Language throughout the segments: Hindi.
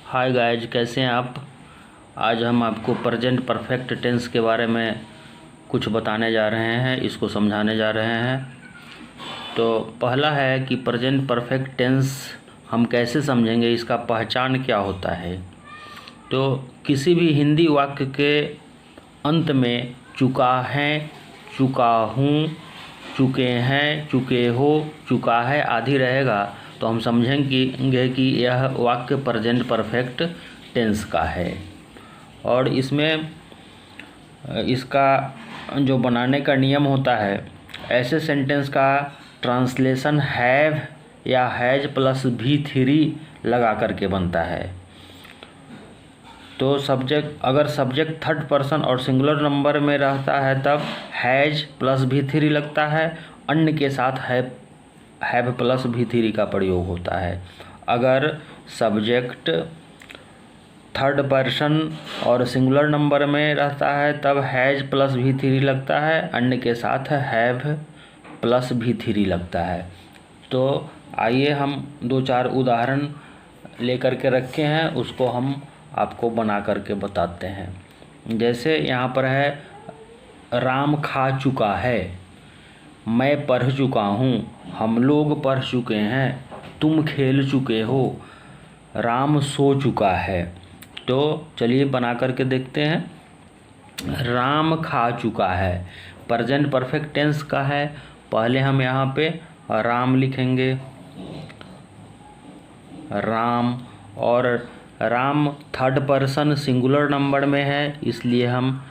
हाय गाइज, कैसे हैं आप। आज हम आपको प्रेजेंट परफेक्ट टेंस के बारे में कुछ बताने जा रहे हैं, इसको समझाने जा रहे हैं। तो पहला है कि प्रेजेंट परफेक्ट टेंस हम कैसे समझेंगे, इसका पहचान क्या होता है। तो किसी भी हिंदी वाक्य के अंत में चुका है, चुका हूँ, चुके हैं, चुके हो, चुका है आदि रहेगा तो हम समझेंगे कि यह वाक्य प्रेजेंट परफेक्ट टेंस का है। और इसमें इसका जो बनाने का नियम होता है, ऐसे सेंटेंस का ट्रांसलेशन हैव या हैज प्लस V3 लगा करके बनता है। तो अगर सब्जेक्ट थर्ड पर्सन और सिंगुलर नंबर में रहता है तब हैज प्लस V3 लगता है, अन्य के साथ हैव प्लस V3 का प्रयोग होता है। अगर सब्जेक्ट थर्ड पर्सन और सिंगुलर नंबर में रहता है तब हैज प्लस V3 लगता है, अन्य के साथ हैव प्लस V3 लगता है। तो आइए हम 2-4 उदाहरण लेकर के रखे हैं, उसको हम आपको बना करके बताते हैं। जैसे यहाँ पर है, राम खा चुका है, मैं पढ़ चुका हूँ, हम लोग पढ़ चुके हैं, तुम खेल चुके हो, राम सो चुका है। तो चलिए बना करके देखते हैं। राम खा चुका है प्रेजेंट परफेक्ट टेंस का है। पहले हम यहाँ पे राम लिखेंगे, राम, और Ram third person singular number में है इसलिए हम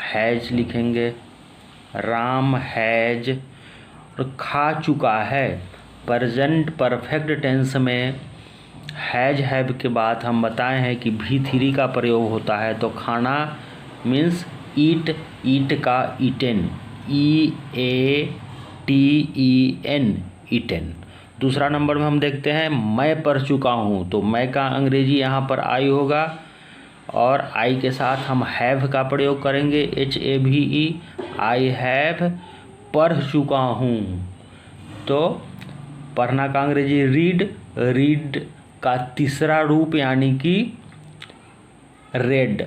हैज लिखेंगे, राम हैज। और खा चुका है प्रेजेंट परफेक्ट टेंस में हैज हैव के बाद हम बताए हैं कि V3 का प्रयोग होता है। तो खाना मीन्स ईट, ईट का ईटेन, EATEN, ईटेन। दूसरा नंबर में हम देखते हैं मैं पढ़ चुका हूँ, तो मैं का अंग्रेजी यहाँ पर आई होगा और आई के साथ हम हैव का प्रयोग करेंगे, HAVE, आई हैव पढ़ चुका हूँ। तो पढ़ना का अंग्रेजी रीड, रीड का तीसरा रूप यानी कि red,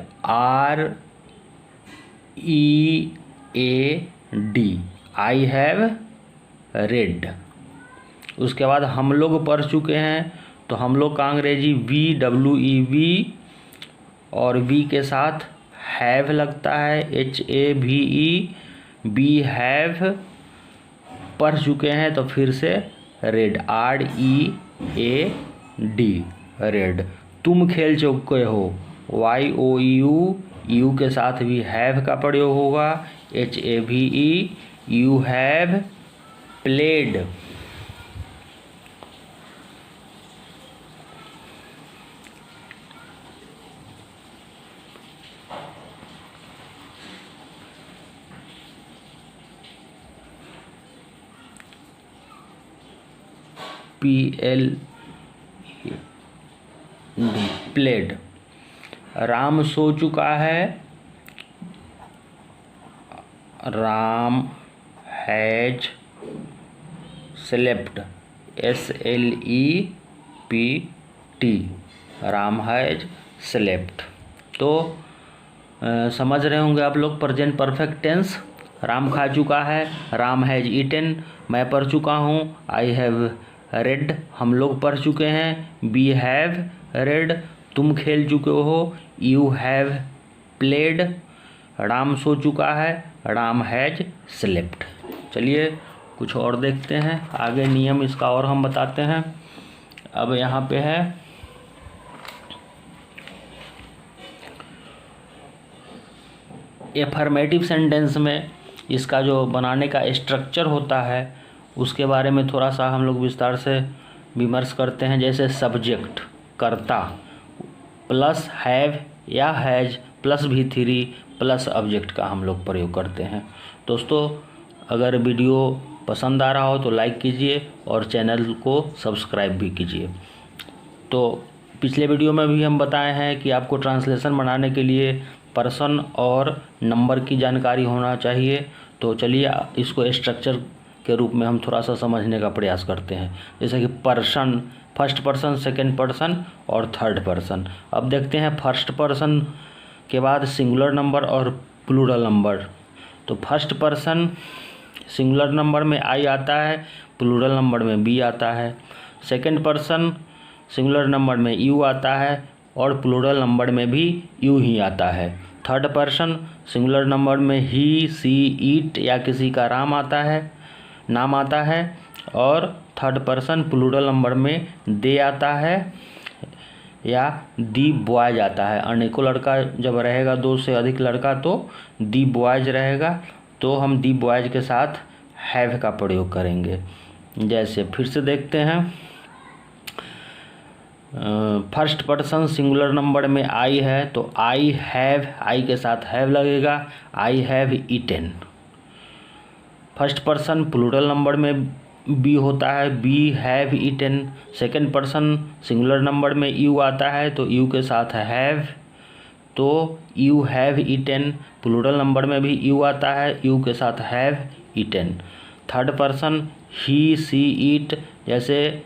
READ, I have read. उसके बाद हम लोग पढ़ चुके हैं, तो हम लोग का अंग्रेजी VWEV और V के साथ हैव लगता है, HAVE, बी हैव। पढ़ चुके हैं तो फिर से रेड, READ, रेड। तुम खेल चुके हो, YOU, यू के साथ भी हैव का प्रयोग होगा, HAVE, you have played. PLED, played. Ram सो चुका है, Ram has slept, SLEPT, Ram has slept. तो समझ रहे होंगे आप लोग प्रेजेंट परफेक्ट टेंस। राम खा चुका है, राम हैज ईटेन, मैं पढ़ चुका हूँ, आई हैव रेड, हम लोग पढ़ चुके हैं, वी हैव रेड, तुम खेल चुके हो, यू हैव प्लेड, राम सो चुका है, राम हैज स्लेप्ट। चलिए कुछ और देखते हैं, आगे नियम इसका और हम बताते हैं। अब यहाँ पे है एफर्मेटिव सेंटेंस में इसका जो बनाने का स्ट्रक्चर होता है उसके बारे में थोड़ा सा हम लोग विस्तार से विमर्श करते हैं। जैसे सब्जेक्ट कर्ता प्लस हैव या has plus V3 plus object का हम लोग प्रयोग करते हैं। दोस्तों, अगर वीडियो पसंद आ रहा हो तो लाइक कीजिए और चैनल को सब्सक्राइब भी कीजिए। तो पिछले वीडियो में भी हम बताए हैं कि आपको ट्रांसलेशन बनाने के लिए पर्सन और नंबर की जानकारी होना चाहिए। तो चलिए इसको स्ट्रक्चर के रूप में हम थोड़ा सा समझने का प्रयास करते हैं। जैसे कि person first person, second person और थर्ड पर्सन। अब देखते हैं फर्स्ट पर्सन के बाद सिंगुलर नंबर और प्लूरल नंबर। तो फर्स्ट पर्सन सिंगुलर नंबर में आई आता है, प्लूरल नंबर में बी आता है। सेकंड पर्सन सिंगुलर नंबर में यू आता है और प्लूरल नंबर में भी यू ही आता है। थर्ड पर्सन सिंगुलर नंबर में ही, सी, इट या किसी का नाम आता है और थर्ड पर्सन प्लूरल नंबर में दे आता है या दी बॉयज आता है। अनेकों लड़का जब रहेगा, दो से अधिक लड़का, तो दी बॉयज रहेगा, तो हम दी बॉयज के साथ हैव का प्रयोग करेंगे। जैसे फिर से देखते हैं, फर्स्ट पर्सन सिंगुलर नंबर में आई है तो आई हैव, आई के साथ हैव लगेगा, I have eaten. First person plural number में बी होता है, we have eaten. Second person singular number में यू आता है तो यू के साथ हैव, तो you have eaten. Plural number में भी यू आता है, यू के साथ have eaten. Third person he, she, it, जैसे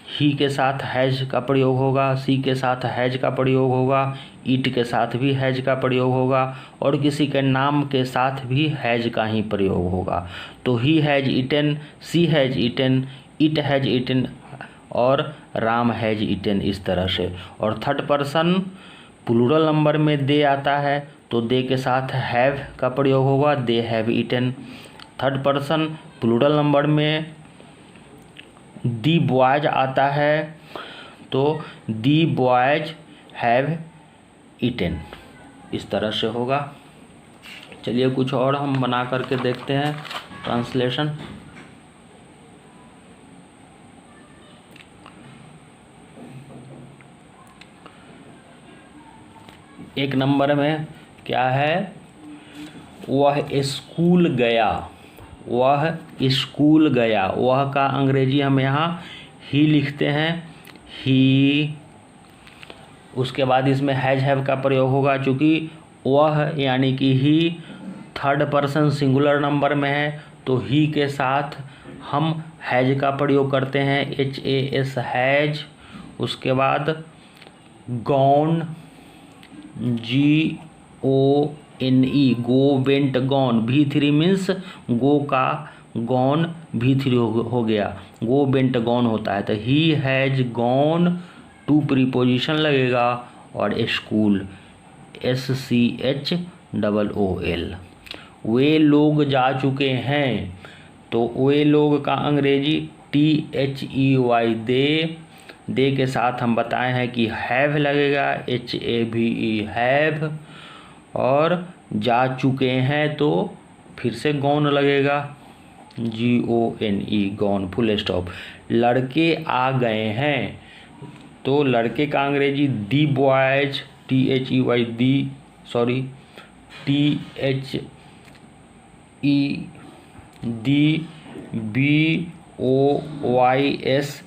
ही के साथ हैज का प्रयोग होगा, सी के साथ हैज का प्रयोग होगा, इट के साथ भी हैज का प्रयोग होगा और किसी के नाम के साथ भी हैज का ही प्रयोग होगा। तो he has eaten, she has eaten, it has eaten और राम हैज ईटेन, इस तरह से। और थर्ड पर्सन प्लूरल नंबर में दे आता है तो दे के साथ हैव का प्रयोग होगा, they have eaten. Third person plural number में दी बॉयज आता है तो दी बॉयज हैव ईटेन, इस तरह से होगा। चलिए कुछ और हम बना करके देखते हैं ट्रांसलेशन। एक नंबर में क्या है, वह स्कूल गया, वह स्कूल गया। वह का अंग्रेजी हम यहाँ ही लिखते हैं, ही। उसके बाद इसमें हैज हैव का प्रयोग होगा, चूँकि वह यानी कि ही थर्ड पर्सन सिंगुलर नंबर में है तो ही के साथ हम हैज का प्रयोग करते हैं, HAS हैज। उसके बाद gone, GONE, go, went, gone. V3 means go का गॉन V3 हो गया, गो, वेंट, गॉन होता है। तो he has gone, to preposition लगेगा और स्कूल, SCHOOL। वे लोग जा चुके हैं तो वे लोग का अंग्रेजी THEY, दे के साथ हम बताए हैं कि हैव लगेगा, HAVE हैव। और जा चुके हैं तो फिर से गॉन लगेगा, GONE, गॉन, फुल स्टॉप। लड़के आ गए हैं तो लड़के का अंग्रेजी the boys, THEY, the, sorry, THE, the, BOYS,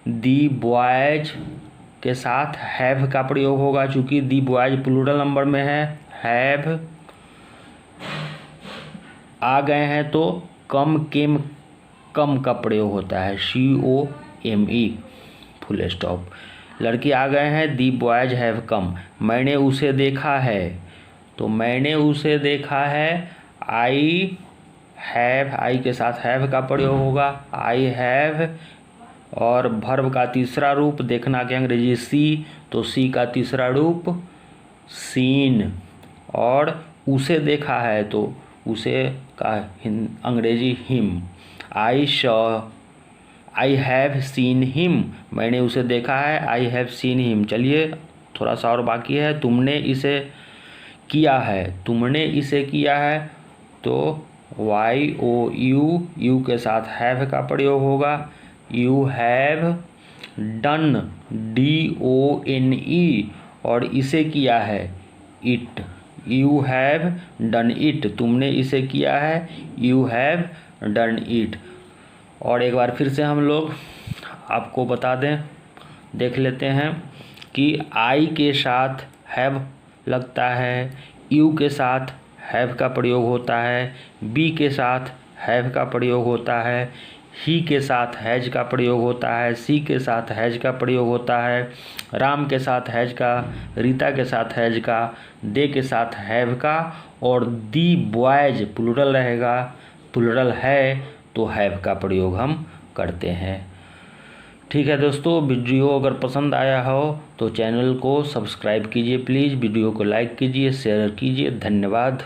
the boys के साथ हैव का प्रयोग होगा, चूँकि दी बॉयज प्लूरल नंबर में है, हैव। आ गए हैं तो कम, केम, कम का प्रयोग होता है, COME, फुल स्टॉप। लड़के आ गए हैं, दी बॉयज हैव कम। मैंने उसे देखा है तो मैंने उसे देखा है, आई हैव, आई के साथ हैव का प्रयोग होगा, आई हैव। और वर्ब का तीसरा रूप देखना के अंग्रेजी सी, तो सी का तीसरा रूप सीन। और उसे देखा है तो उसे का अंग्रेजी him, I have seen him, मैंने उसे देखा है, आई हैव सीन हिम। चलिए थोड़ा सा और बाकी है, तुमने इसे किया है, तुमने इसे किया है तो YOU, यू के साथ हैव का प्रयोग होगा, यू हैव डन, DONE। और इसे किया है, it, you have done it, तुमने इसे किया है, यू हैव डन इट। और एक बार फिर से हम लोग आपको बता दें, देख लेते हैं कि आई के साथ हैव लगता है, यू के साथ हैव का प्रयोग होता है, बी के साथ हैव का प्रयोग होता है, ही के साथ हैज का प्रयोग होता है, सी के साथ हैज का प्रयोग होता है, राम के साथ हैज का, रीता के साथ हैज का, दे के साथ हैव का, और दी बॉयज प्लूरल रहेगा, प्लूरल है तो हैव का प्रयोग हम करते हैं। ठीक है दोस्तों, वीडियो अगर पसंद आया हो तो चैनल को सब्सक्राइब कीजिए प्लीज़, वीडियो को लाइक कीजिए, शेयर कीजिए। धन्यवाद।